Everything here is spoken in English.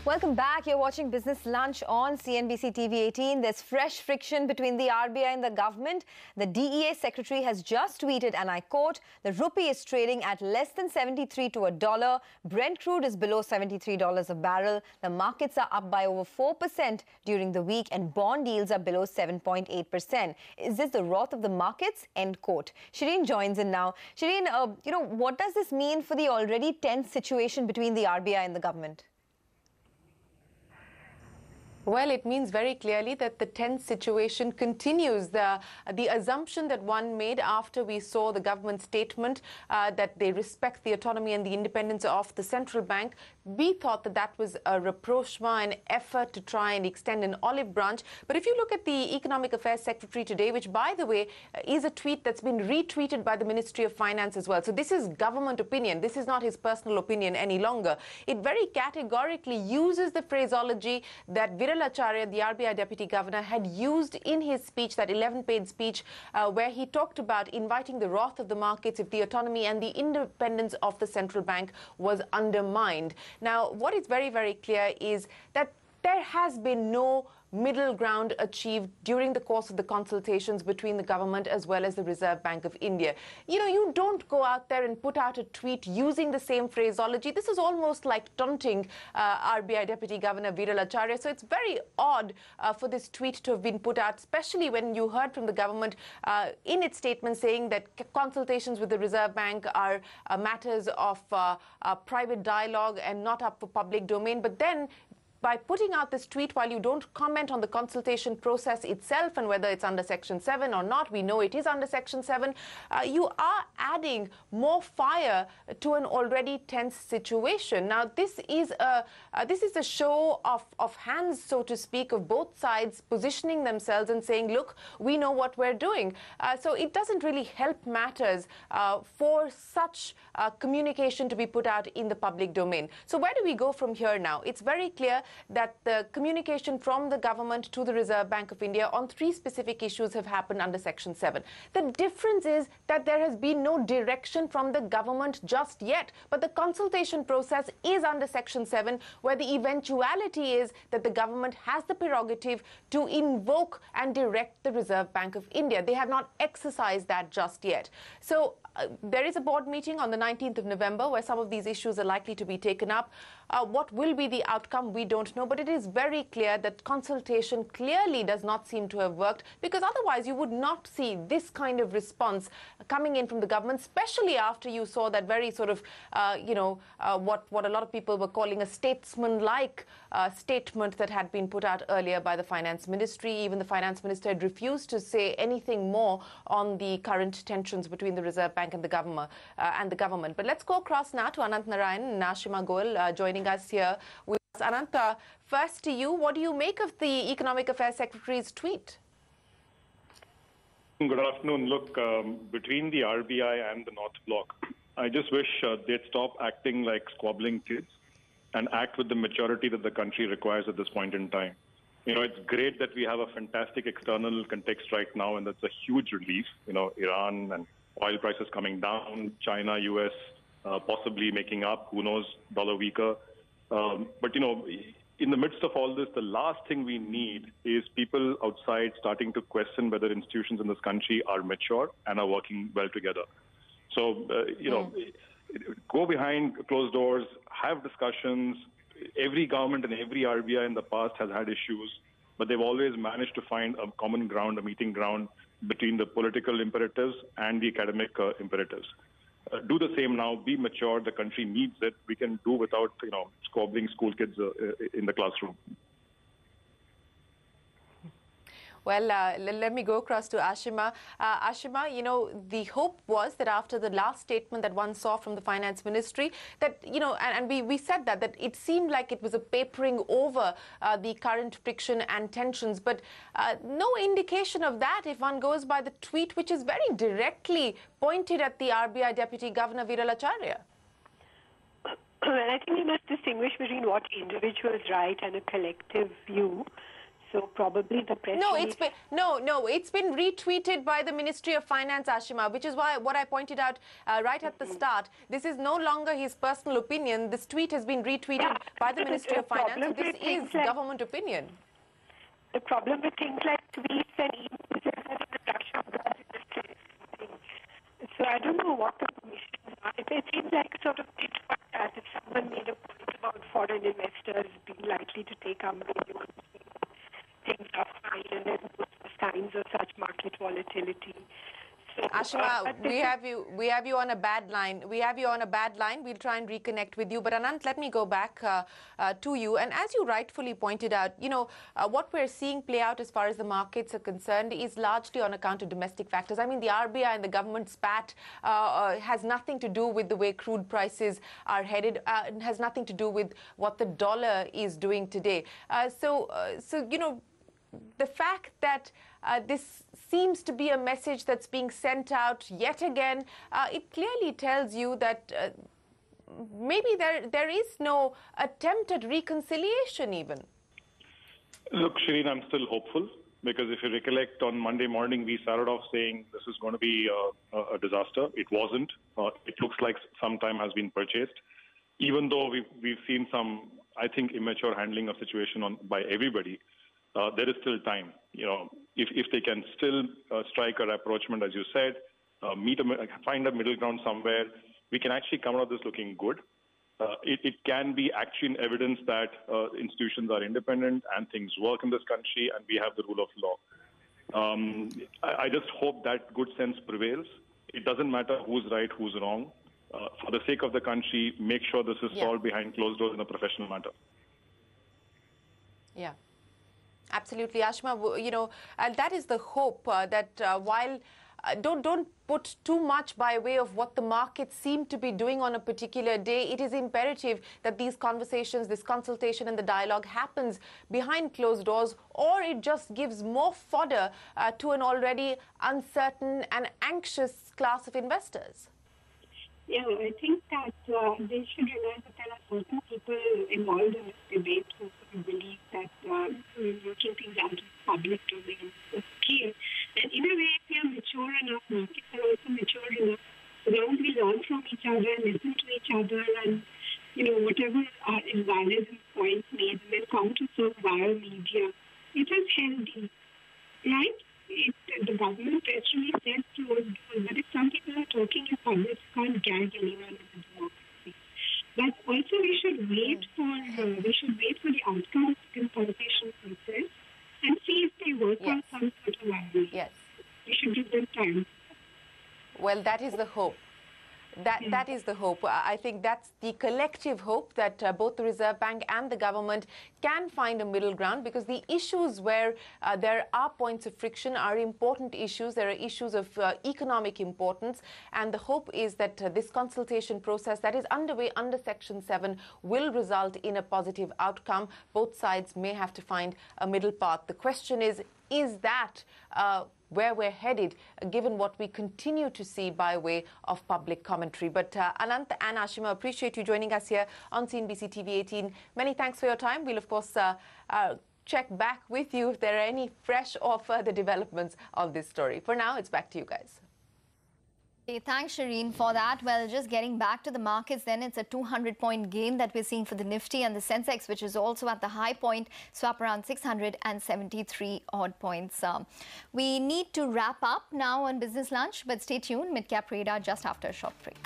Welcome back. You're watching Business Lunch on CNBC TV 18. There's fresh friction between the RBI and the government. The DEA secretary has just tweeted, and I quote, "The rupee is trading at less than 73 to a dollar. Brent crude is below $73 a barrel. The markets are up by over 4% during the week, and bond yields are below 7.8%. Is this the wrath of the markets?" End quote. Shireen joins in now. Shireen, what does this mean for the already tense situation between the RBI and the government? Well, it means very clearly that the tense situation continues. The assumption that one made after we saw the government statement that they respect the autonomy and the independence of the central bank, we thought that that was a rapprochement, an effort to try and extend an olive branch. But if you look at the Economic Affairs Secretary today, which, by the way, is a tweet that's been retweeted by the Ministry of Finance as well. So this is government opinion. This is not his personal opinion any longer. It very categorically uses the phraseology that Acharya, the RBI Deputy Governor, had used in his speech, that 11-page speech, where he talked about inviting the wrath of the markets if the autonomy and the independence of the central bank was undermined. Now, what is very, very clear is that there has been no middle ground achieved during the course of the consultations between the government as well as the Reserve Bank of India. You don't go out there and put out a tweet using the same phraseology. This is almost like taunting RBI Deputy Governor Viral Acharya. So it's very odd for this tweet to have been put out, especially when you heard from the government in its statement saying that consultations with the Reserve Bank are matters of private dialogue and not up for public domain. But then, by putting out this tweet, while you don't comment on the consultation process itself and whether it's under Section 7 or not, we know it is under Section 7, you are adding more fire to an already tense situation. Now, this is a show of hands, so to speak, of both sides positioning themselves and saying, look, we know what we're doing. So it doesn't really help matters for such communication to be put out in the public domain. So where do we go from here now? It's very clear that the communication from the government to the Reserve Bank of India on 3 specific issues have happened under Section 7. The difference is that there has been no direction from the government just yet, but the consultation process is under Section 7, where the eventuality is that the government has the prerogative to invoke and direct the Reserve Bank of India. They have not exercised that just yet. So there is a board meeting on the 19th of November where some of these issues are likely to be taken up. What will be the outcome, we don't know, but it is very clear that consultation clearly does not seem to have worked, because otherwise you would not see this kind of response coming in from the government, especially after you saw that very sort of, what a lot of people were calling a statesman-like statement that had been put out earlier by the Finance Ministry. Even the Finance Minister had refused to say anything more on the current tensions between the Reserve Bank and the government. But let's go across now to Ananta Narayan and Ashima Goel joining us here with us. Ananta, first to you, what do you make of the Economic Affairs Secretary's tweet? Good afternoon. Look, between the RBI and the North Bloc, I just wish they'd stop acting like squabbling kids and act with the maturity that the country requires at this point in time. It's great that we have a fantastic external context right now, and that's a huge relief. Iran and oil prices coming down, China, US possibly making up, who knows, dollar weaker. But, in the midst of all this, the last thing we need is people outside starting to question whether institutions in this country are mature and are working well together. So, go behind closed doors, have discussions. Every government and every RBI in the past has had issues, but they've always managed to find a common ground, a meeting ground between the political imperatives and the academic imperatives. Do the same now. Be mature. The country needs it. We can do without, squabbling school kids in the classroom. Well, let me go across to Ashima. Ashima, the hope was that after the last statement that one saw from the Finance Ministry, that, and we said that it seemed like it was a papering over the current friction and tensions, but no indication of that if one goes by the tweet, which is very directly pointed at the RBI Deputy Governor Viral Acharya. Well, I think we must distinguish between what individuals write and a collective view. So probably the press it's been retweeted by the Ministry of Finance, Ashima, which is why what I pointed out right at the start. This is no longer his personal opinion. This tweet has been retweeted by the Ministry of Finance. So this is government opinion. The problem with things like tweets and emails is that the production of goods industry. So I don't know what the commissions are. It seems like a sort of tit for tat. If someone made a point about foreign investors being likely to take our money, things are fine, and then signs of such market volatility. So, Ashima, we have you on a bad line. We'll try and reconnect with you. But Anant, let me go back to you. And as you rightfully pointed out, what we're seeing play out as far as the markets are concerned is largely on account of domestic factors. I mean, the RBI and the government spat has nothing to do with the way crude prices are headed. It has nothing to do with what the dollar is doing today. So the fact that this seems to be a message that's being sent out yet again, it clearly tells you that maybe there is no attempt at reconciliation even. Look, Shireen, I'm still hopeful, because if you recollect, on Monday morning we started off saying this is going to be a disaster. It wasn't. It looks like some time has been purchased, even though we've seen some, I think, immature handling of situation by everybody. There is still time. If they can still strike a rapprochement, as you said, find a middle ground somewhere, we can actually come out of this looking good. It can be actually evidence that institutions are independent and things work in this country and we have the rule of law. I just hope that good sense prevails. It doesn't matter who's right, who's wrong. For the sake of the country, make sure this is solved behind closed doors in a professional manner. Yeah. Absolutely, Ashima. And that is the hope that while don't put too much by way of what the markets seem to be doing on a particular day, it is imperative that these conversations, this consultation and the dialogue happens behind closed doors, or it just gives more fodder to an already uncertain and anxious class of investors. Yeah, I think that they should realize that there are certain people involved in this debate who believe that working things out in public domain is key. And in a way, if we are mature enough, markets are also mature enough, once we learn from each other, listen to each other, and whatever are invalid points made, and then come to serve via media, it is healthy, right? The government actually said closed doors, but if some people are talking in public, you can't gag anyone in the democracy. But also we should wait for the outcome of the consultation process and see if they work on some sort of idea. Yes. We should give them time. Well, that is the hope. That is the hope. I think that's the collective hope that both the Reserve Bank and the government can find a middle ground, because the issues where there are points of friction are important issues. There are issues of economic importance, and the hope is that this consultation process that is underway under Section 7 will result in a positive outcome. Both sides may have to find a middle path. The question is that where we're headed, given what we continue to see by way of public commentary. But Anant and Ashima, appreciate you joining us here on CNBC TV 18. Many thanks for your time. We'll, of course, check back with you if there are any fresh or further developments of this story. For now, it's back to you guys. Okay, thanks, Shireen, for that. Well, just getting back to the markets then, it's a 200-point gain that we're seeing for the Nifty and the Sensex, which is also at the high point, swap around 673 odd points. We need to wrap up now on Business Lunch, but stay tuned. Mid-Cap Radar just after a short break.